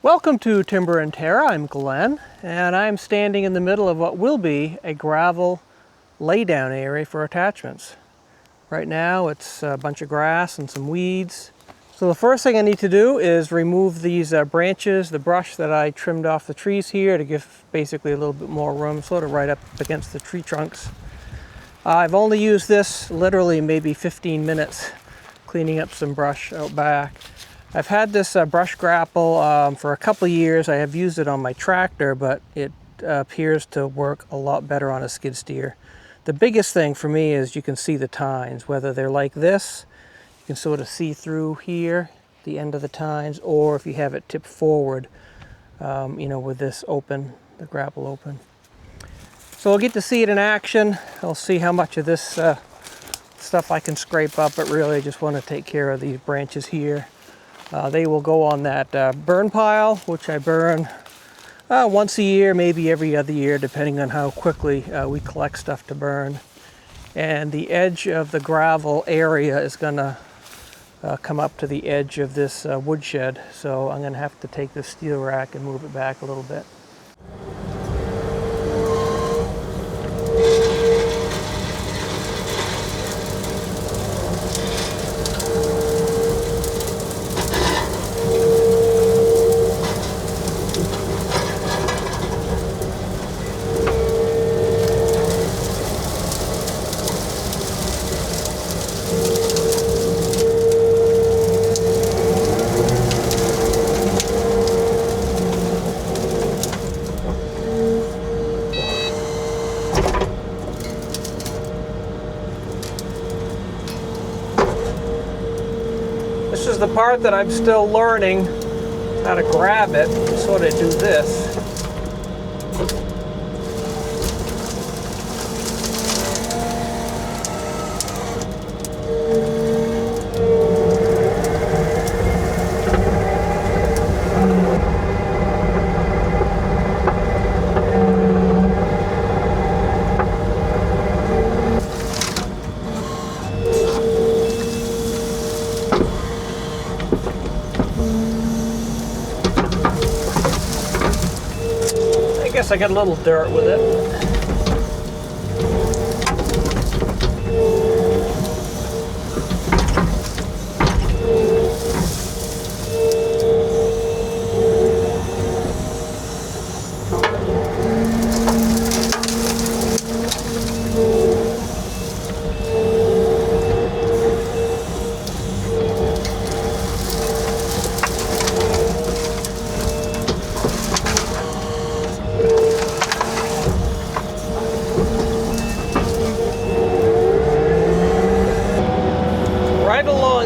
Welcome to Timber&Terra. I'm Glenn, and I'm standing in the middle of what will be a gravel laydown area for attachments. Right now it's a bunch of grass and some weeds. So the first thing I need to do is remove these branches, the brush that I trimmed off the trees here to give basically a little bit more room, sort of right up against the tree trunks. I've only used this literally maybe 15 minutes cleaning up some brush out back. I've had this brush grapple for a couple of years. I have used it on my tractor, but it appears to work a lot better on a skid steer. The biggest thing for me is you can see the tines, whether they're like this, you can sort of see through here, the end of the tines, or if you have it tipped forward, with this open, the grapple open. So we'll get to see it in action. I'll see how much of this stuff I can scrape up, but really I just want to take care of these branches here. They will go on that burn pile, which I burn once a year, maybe every other year, depending on how quickly we collect stuff to burn. And the edge of the gravel area is going to come up to the edge of this woodshed. So I'm going to have to take this steel rack and move it back a little bit. This is the part that I'm still learning how to grab it, sort of do this. I guess I got a little dirt with it.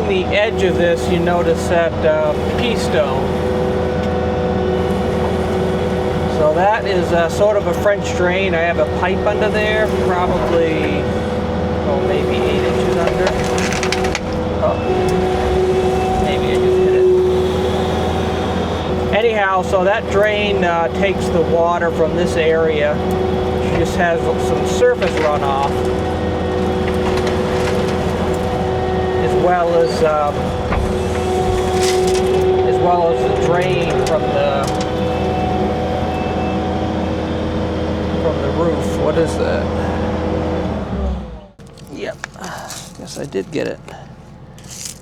The edge of this, you notice that pea stone. So that is sort of a French drain. I have a pipe under there, probably, maybe 8 inches under. Maybe I just hit it. Anyhow, so that drain takes the water from this area. It just has some surface runoff, as well as the drain from the roof. What is that? Yep, guess I did get it.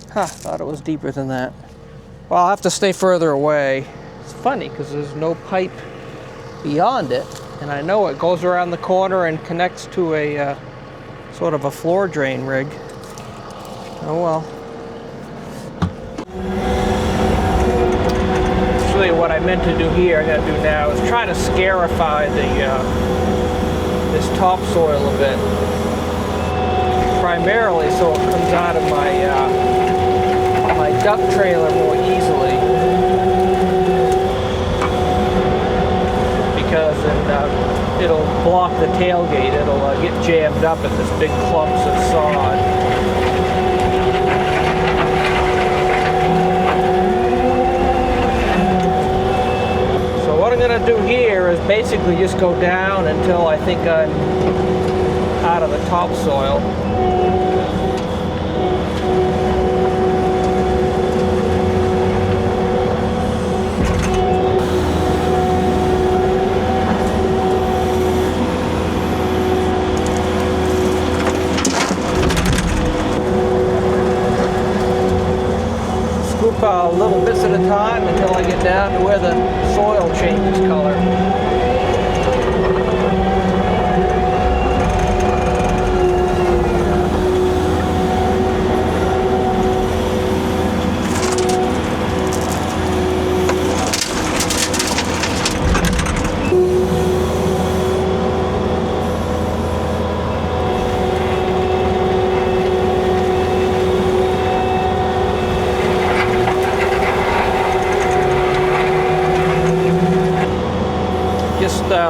Thought it was deeper than that. Well, I'll have to stay further away. It's funny because there's no pipe beyond it, and I know it goes around the corner and connects to a sort of a floor drain rig. Oh well. Actually, what I meant to do here, I gotta do now, is try to scarify this topsoil a bit. Primarily so it comes out of my duck trailer more easily. Because it'll block the tailgate. It'll get jammed up in this big clumps of sod. What I'm going to do here is basically just go down until I think I'm out of the topsoil. Scoop little bits at a time until I get down to where the soil changes color.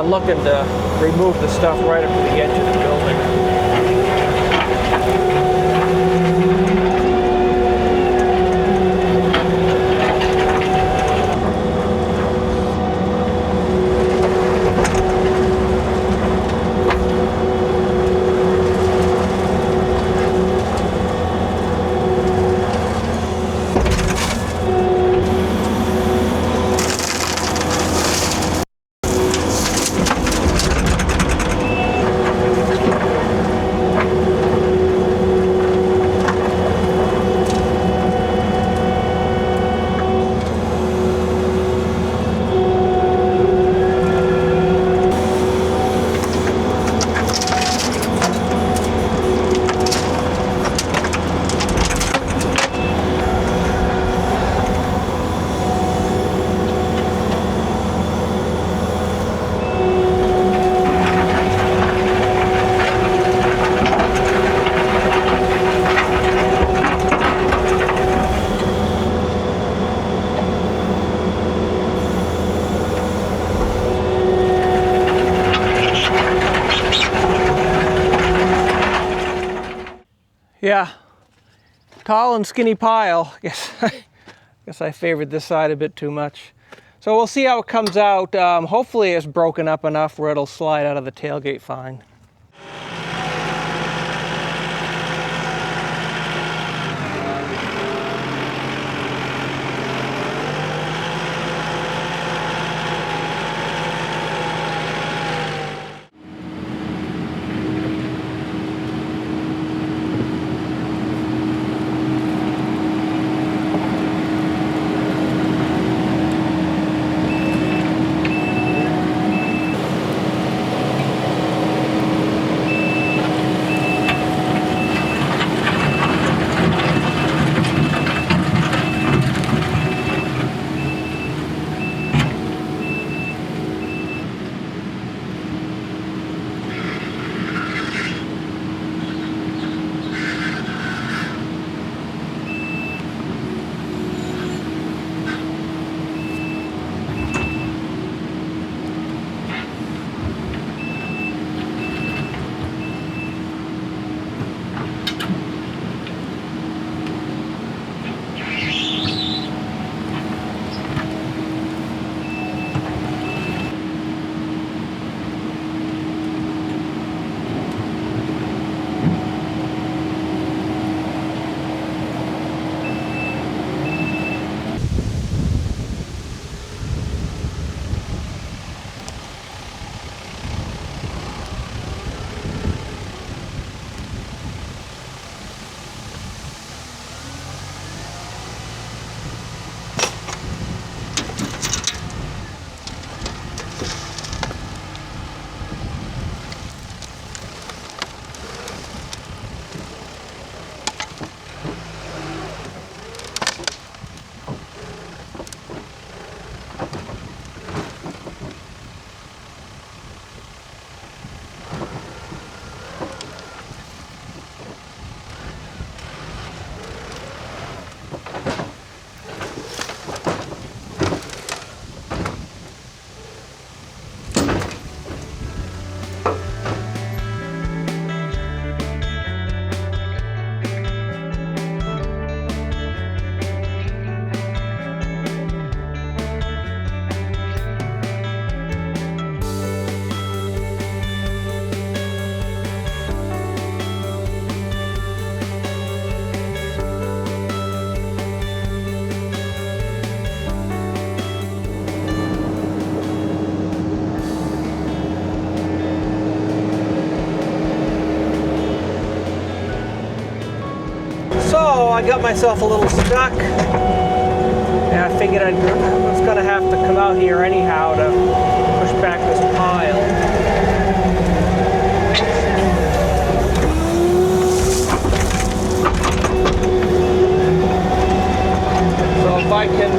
Looking to remove the stuff right up to the edge of the building. Yeah, tall and skinny pile. Guess I favored this side a bit too much. So we'll see how it comes out. Hopefully it's broken up enough where it'll slide out of the tailgate fine. So I got myself a little stuck. figured I was going to have to come out here anyhow to push back this pile. So if I can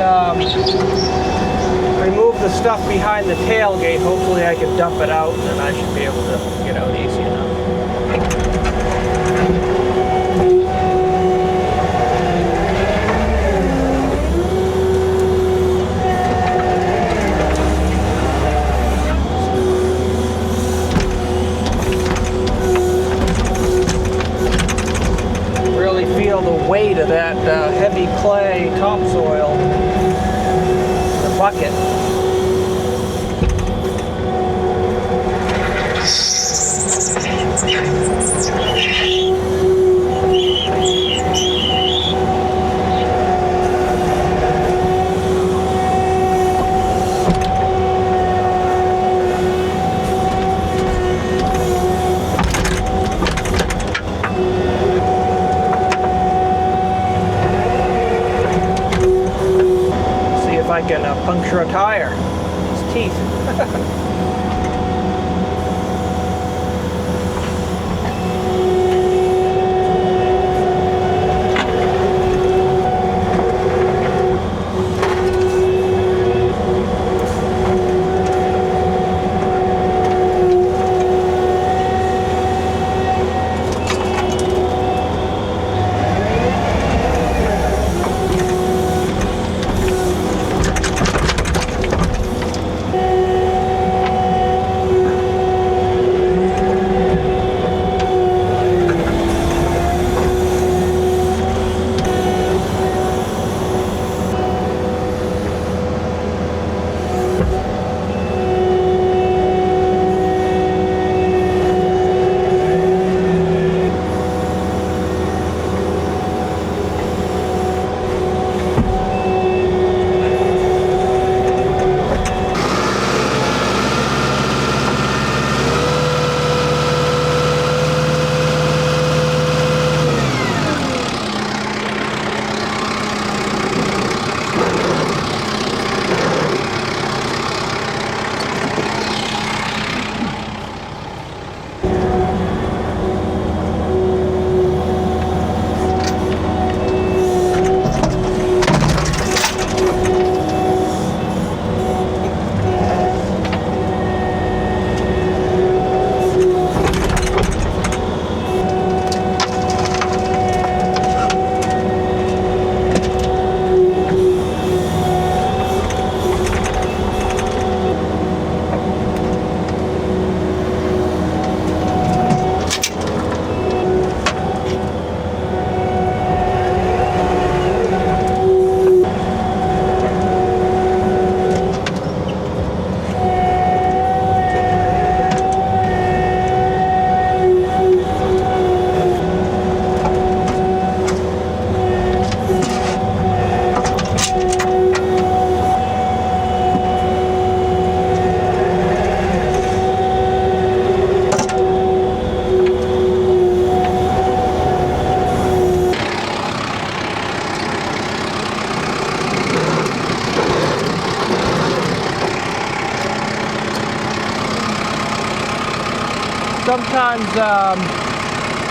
remove the stuff behind the tailgate, hopefully I can dump it out, and then I should be able to get out easy enough. Really feel the weight of that heavy clay topsoil in the bucket. I can puncture a tire. His teeth. Sometimes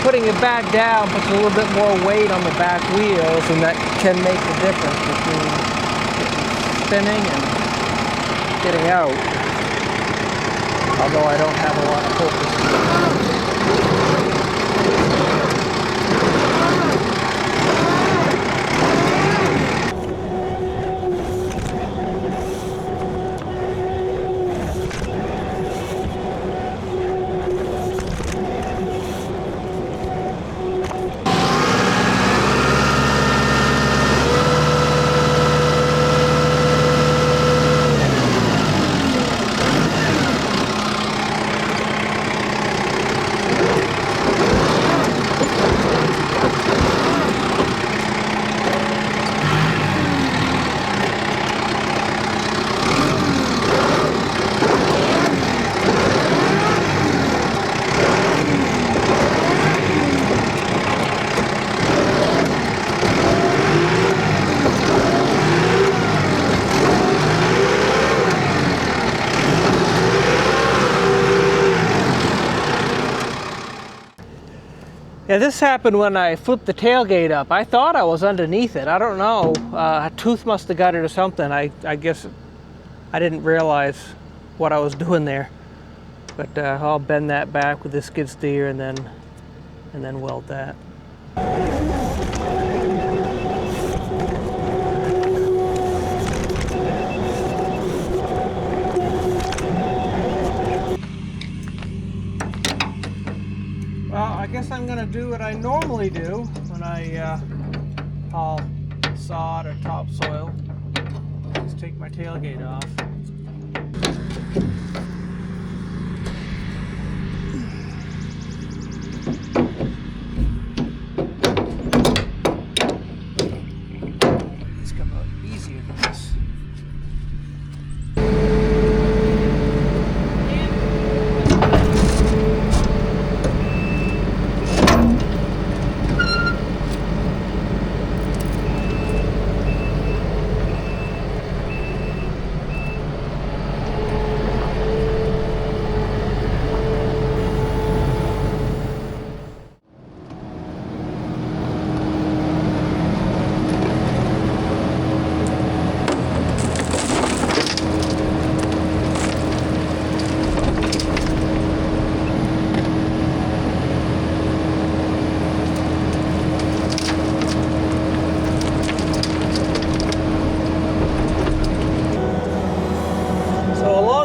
putting it back down puts a little bit more weight on the back wheels, and that can make the difference between spinning and getting out. Although I don't have a lot of focus. Yeah, this happened when I flipped the tailgate up. I thought I was underneath it. I don't know. A tooth must have got it or something. I guess I didn't realize what I was doing there. But I'll bend that back with the skid steer and then weld that. Well, I guess I'm going to do what I normally do when I haul sod or topsoil. Just take my tailgate off. It's come out easier than this.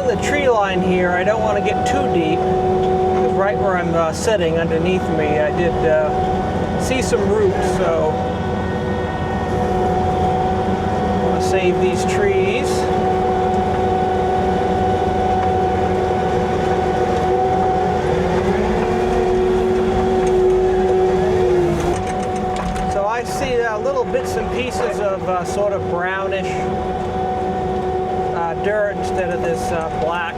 The tree line here, I don't want to get too deep, because right where I'm sitting underneath me, I did see some roots, so I want to save these trees. So I see little bits and pieces of sort of brownish dirt instead of this black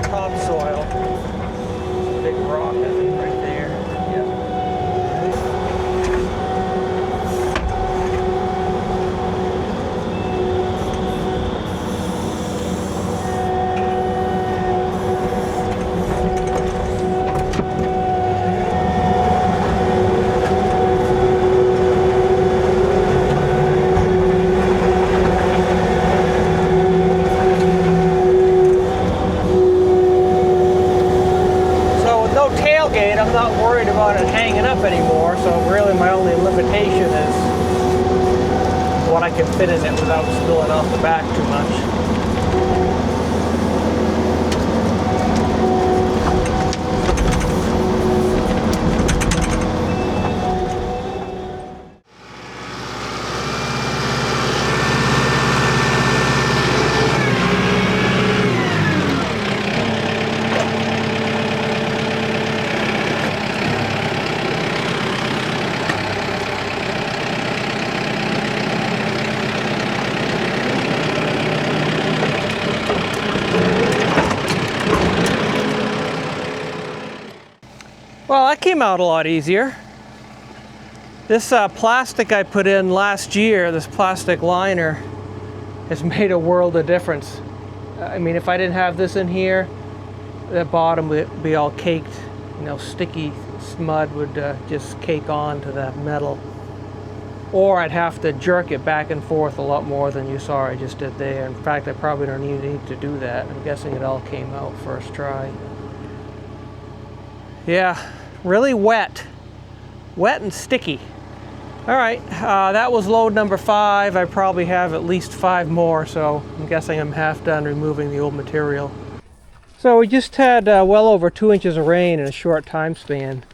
topsoil. Big rock, I think, right there. I'm not worried about it hanging up anymore, so really my only limitation is what I can fit in it without spilling off the back too much. Well, that came out a lot easier. This plastic I put in last year, this plastic liner, has made a world of difference. I mean, if I didn't have this in here, the bottom would be all caked, you know, sticky mud would just cake on to the metal. Or I'd have to jerk it back and forth a lot more than you saw I just did there. In fact, I probably don't even need to do that. I'm guessing it all came out first try. Yeah, really wet. Wet and sticky. All right, that was load number 5. I probably have at least 5 more, so I'm guessing I'm half done removing the old material. So we just had well over 2 inches of rain in a short time span.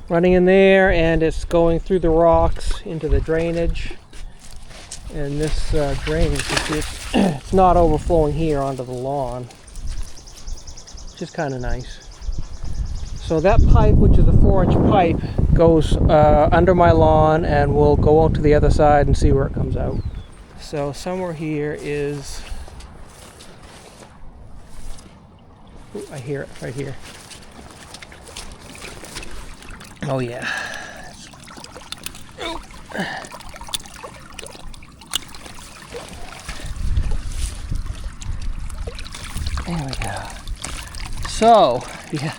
Running in there, and it's going through the rocks into the drainage. And this drainage, it's not overflowing here onto the lawn, which is kind of nice. So that pipe, which is a 4-inch pipe, goes under my lawn, and we'll go out to the other side and see where it comes out. So somewhere here is, ooh, I hear it right here. Oh yeah. There we go. So, yeah,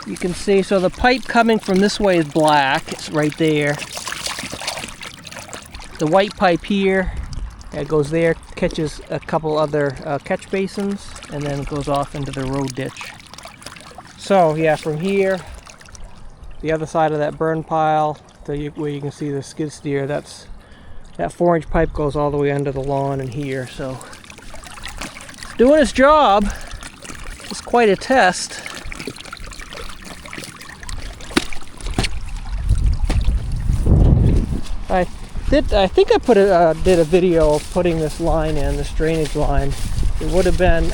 you can see, so the pipe coming from this way is black. It's right there. The white pipe here, it goes there, catches a couple other catch basins, and then it goes off into the road ditch. So, yeah, from here, the other side of that burn pile, where you can see the skid steer, that 4-inch pipe goes all the way under the lawn and here. So, doing its job. It's quite a test. I think I did a video of putting this line in, this drainage line. It would have been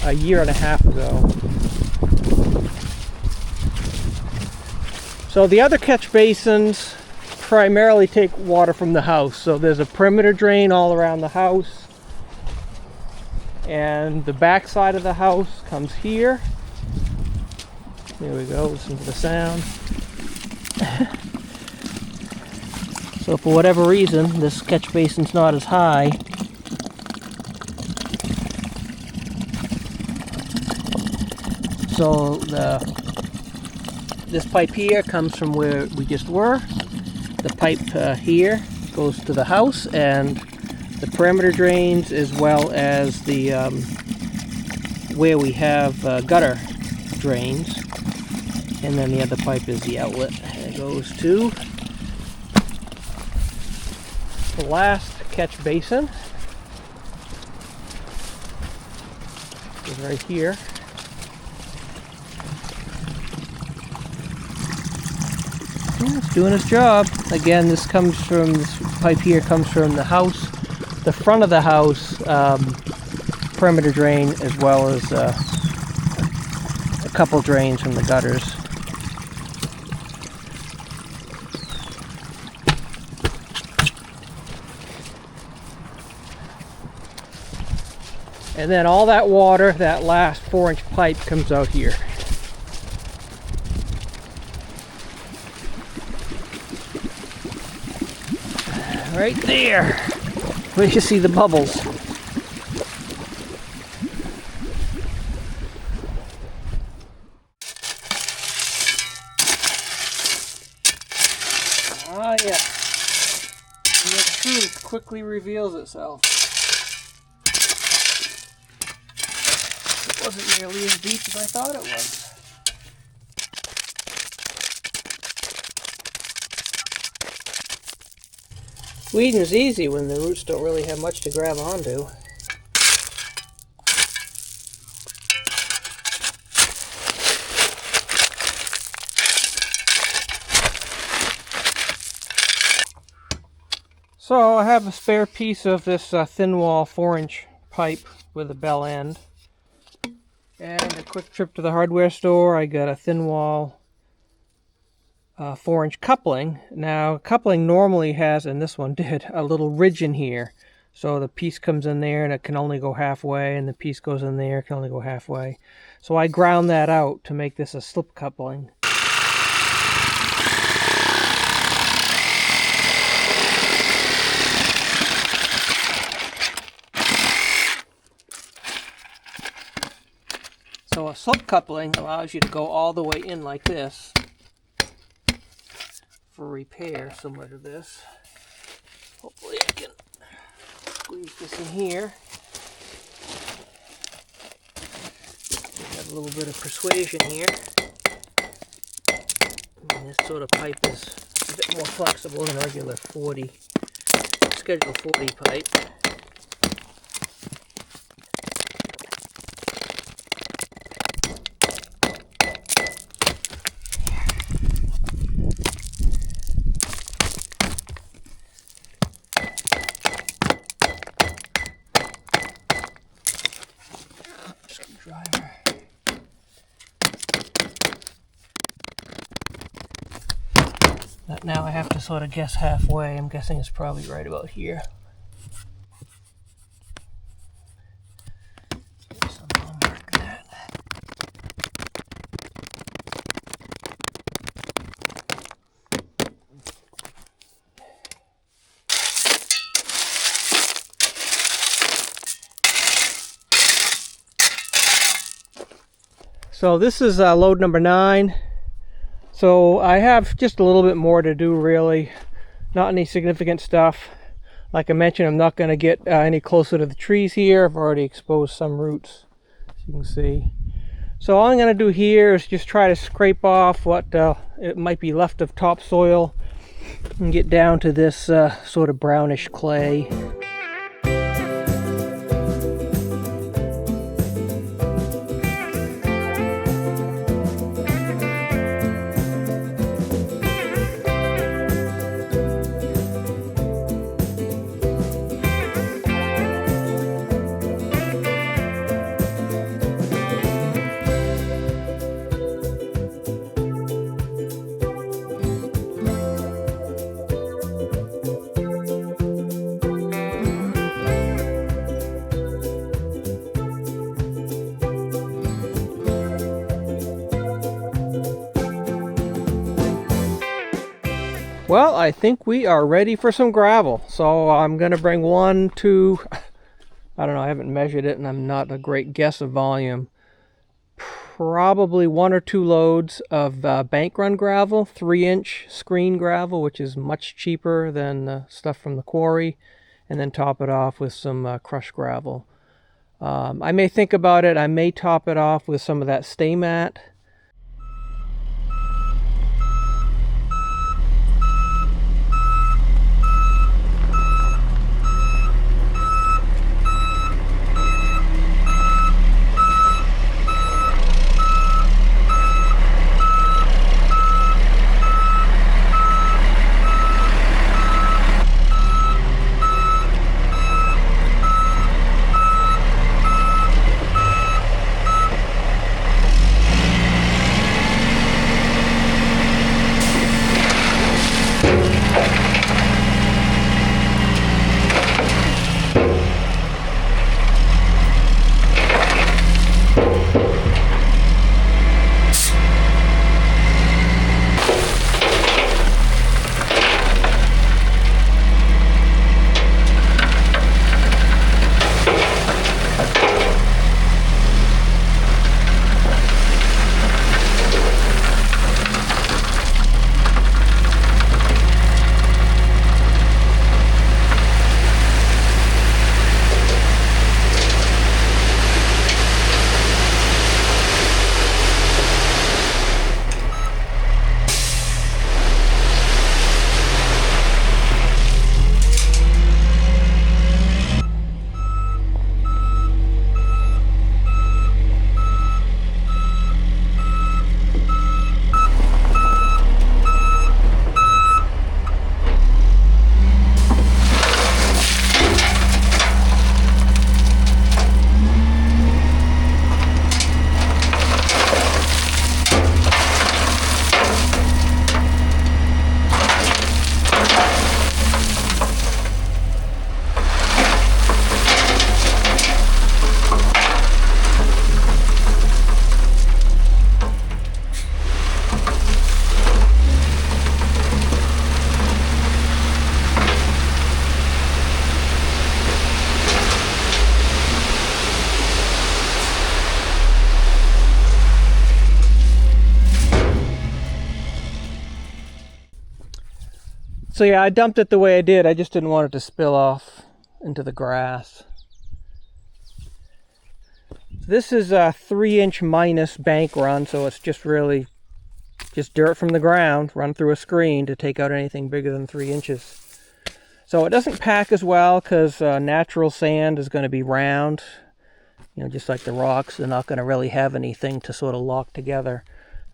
a year and a half ago. So the other catch basins primarily take water from the house. So there's a perimeter drain all around the house. And the back side of the house comes here. There we go, listen to the sound. So for whatever reason, this catch basin's not as high. So this pipe here comes from where we just were. The pipe here goes to the house, and the perimeter drains, as well as the where we have gutter drains, and then the other pipe is the outlet, and it goes to the last catch basin is right here. Yeah, it's doing its job. Again, this pipe here comes from the house, the front of the house, perimeter drain, as well as a couple drains from the gutters. And then all that water, that last 4-inch pipe, comes out here. Right there, where you see the bubbles. Ah, yeah. And the truth quickly reveals itself. It wasn't nearly as deep as I thought it was. Weeding is easy when the roots don't really have much to grab onto. So I have a spare piece of this thin wall 4-inch pipe with a bell end. And a quick trip to the hardware store. I got a thin wall 4-inch coupling. Now, coupling normally has, and this one did, a little ridge in here. So the piece comes in there and it can only go halfway, and the piece goes in there, it can only go halfway. So I ground that out to make this a slip coupling. So a slip coupling allows you to go all the way in like this for repair, similar to this. Hopefully I can squeeze this in here. Got a little bit of persuasion here. And this sort of pipe is a bit more flexible than a regular Schedule 40 pipe. Screwdriver. But now I have to sort of guess halfway. I'm guessing it's probably right about here. Somehow mark that. So this is load number 9. So I have just a little bit more to do, really. Not any significant stuff. Like I mentioned, I'm not going to get any closer to the trees here. I've already exposed some roots, as you can see. So all I'm going to do here is just try to scrape off what it might be left of topsoil and get down to this sort of brownish clay. Well, I think we are ready for some gravel. So I'm going to bring 1, 2, I don't know, I haven't measured it and I'm not a great guess of volume. Probably 1 or 2 loads of bank run gravel, 3-inch screen gravel, which is much cheaper than stuff from the quarry, and then top it off with some crushed gravel. I may think about it. I may top it off with some of that stay mat. So yeah, I dumped it the way I did. I just didn't want it to spill off into the grass. This is a 3-inch minus bank run, so it's just really just dirt from the ground run through a screen to take out anything bigger than 3 inches. So it doesn't pack as well because natural sand is going to be round, you know, just like the rocks. They're not going to really have anything to sort of lock together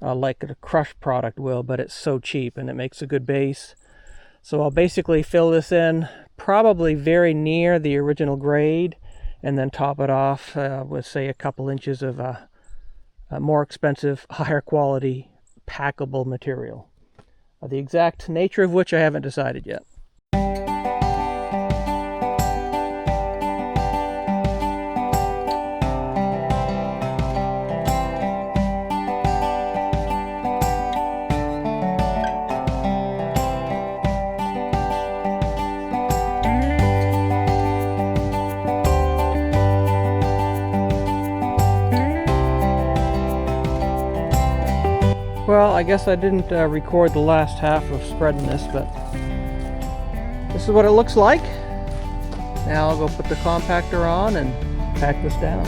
like a crushed product will, but it's so cheap and it makes a good base. So I'll basically fill this in probably very near the original grade and then top it off with, say, a couple inches of a more expensive, higher quality, packable material. The exact nature of which I haven't decided yet. Well, I guess I didn't record the last half of spreading this, but this is what it looks like. Now I'll go put the compactor on and pack this down.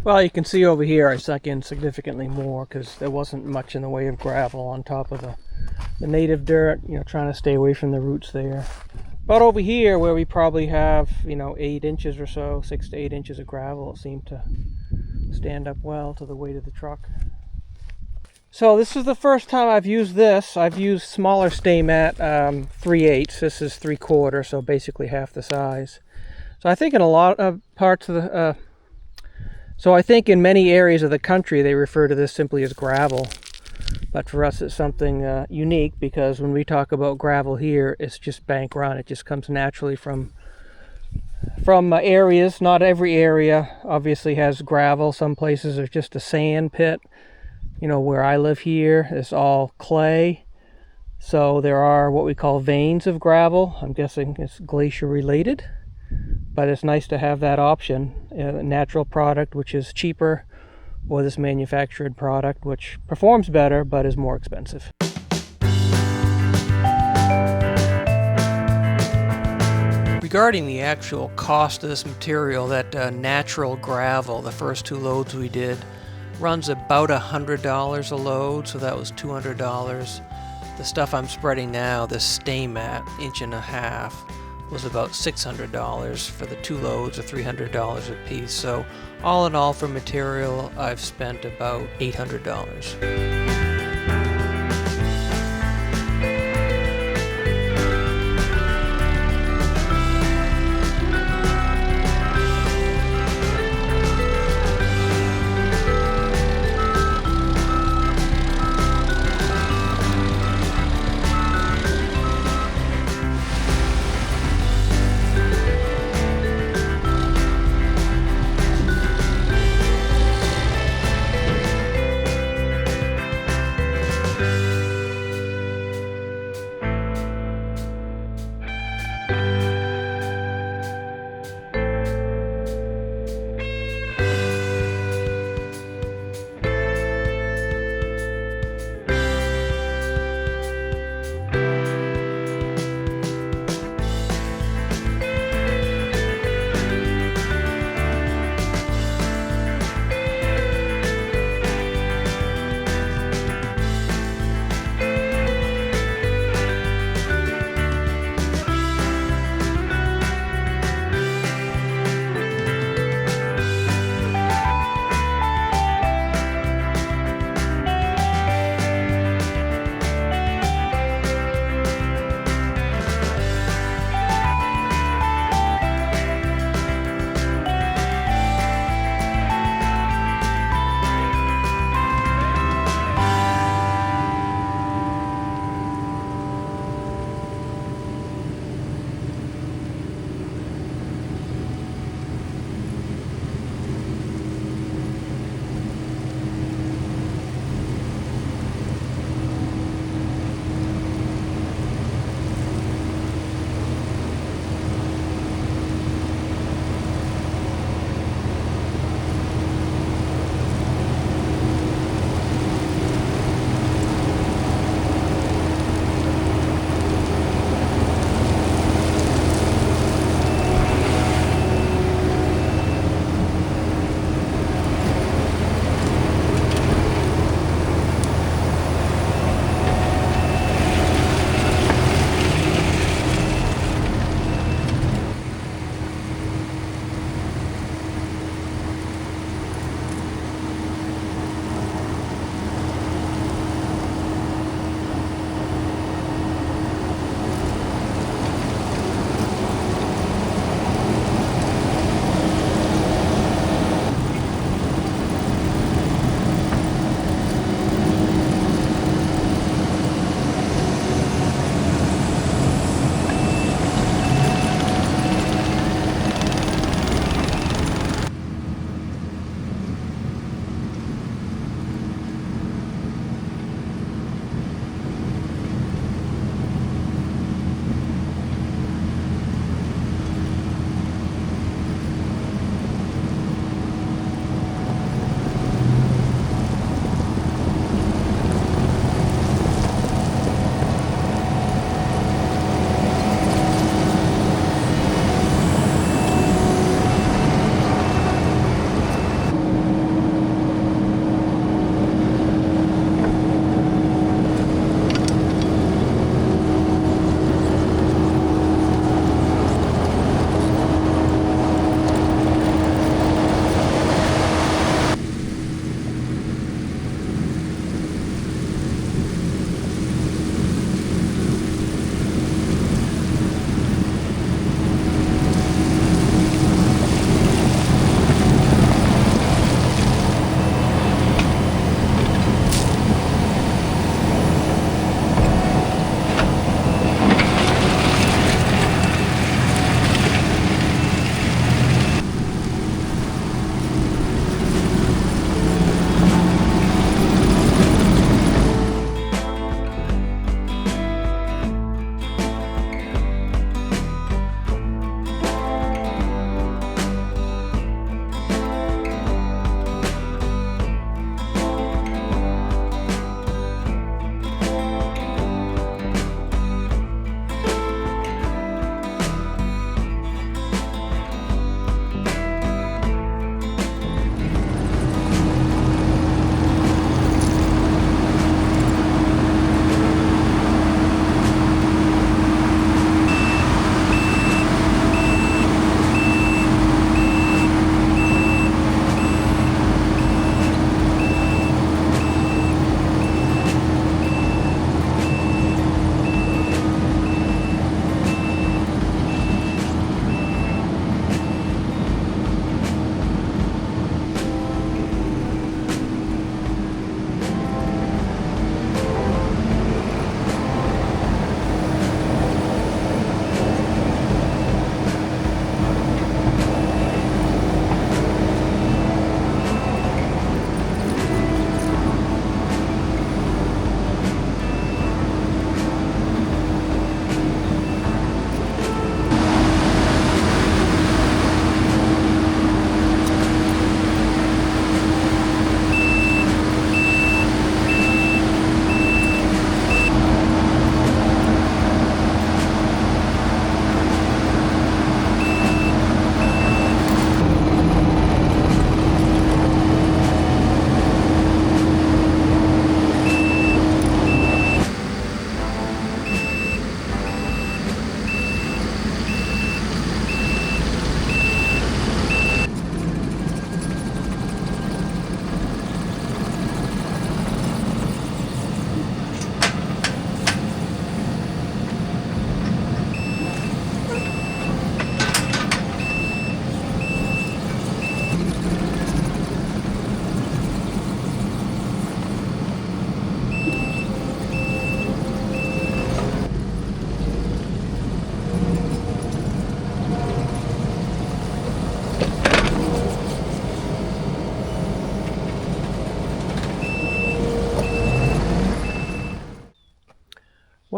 Well, you can see over here I sunk in significantly more because there wasn't much in the way of gravel on top of the native dirt, you know, trying to stay away from the roots there. But over here where we probably have, you know, 8 inches or so, 6 to 8 inches of gravel, it seemed to stand up well to the weight of the truck. So this is the first time I've used this. I've used smaller stay mat, 3/8. This is 3/4, so basically half the size. So I think in a lot of parts of the So I think in many areas of the country they refer to this simply as gravel, but for us it's something unique, because when we talk about gravel here, it's just bank run. It just comes naturally from areas. Not every area obviously has gravel. Some places are just a sand pit. You know, where I live here, it's all clay. So there are what we call veins of gravel. I'm guessing it's glacier related. But it's nice to have that option, a natural product which is cheaper, or this manufactured product which performs better but is more expensive. Regarding the actual cost of this material, that natural gravel, the first 2 loads we did, runs about $100 a load, so that was $200. The stuff I'm spreading now, this stay mat, 1.5 inches, was about $600 for the 2 loads, or $300 a piece. So all in all, for material, I've spent about $800.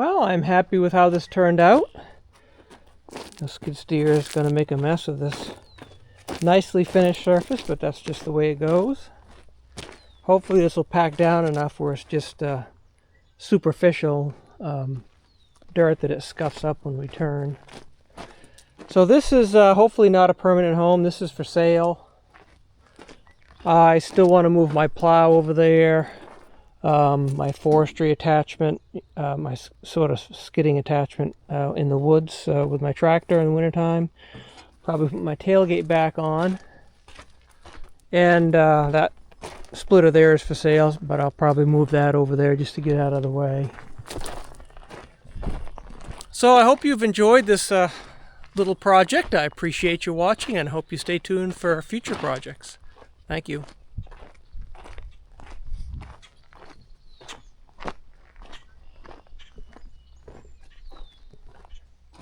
Well, I'm happy with how this turned out. The skid steer is going to make a mess of this nicely finished surface, but that's just the way it goes. Hopefully this will pack down enough where it's just superficial dirt that it scuffs up when we turn. So this is hopefully not a permanent home. This is for sale. I still want to move my plow over there, my forestry attachment, my sort of skidding attachment in the woods with my tractor in the wintertime. Probably put my tailgate back on. And that splitter there is for sale, but I'll probably move that over there just to get out of the way. So I hope you've enjoyed this little project. I appreciate you watching and hope you stay tuned for future projects. Thank you.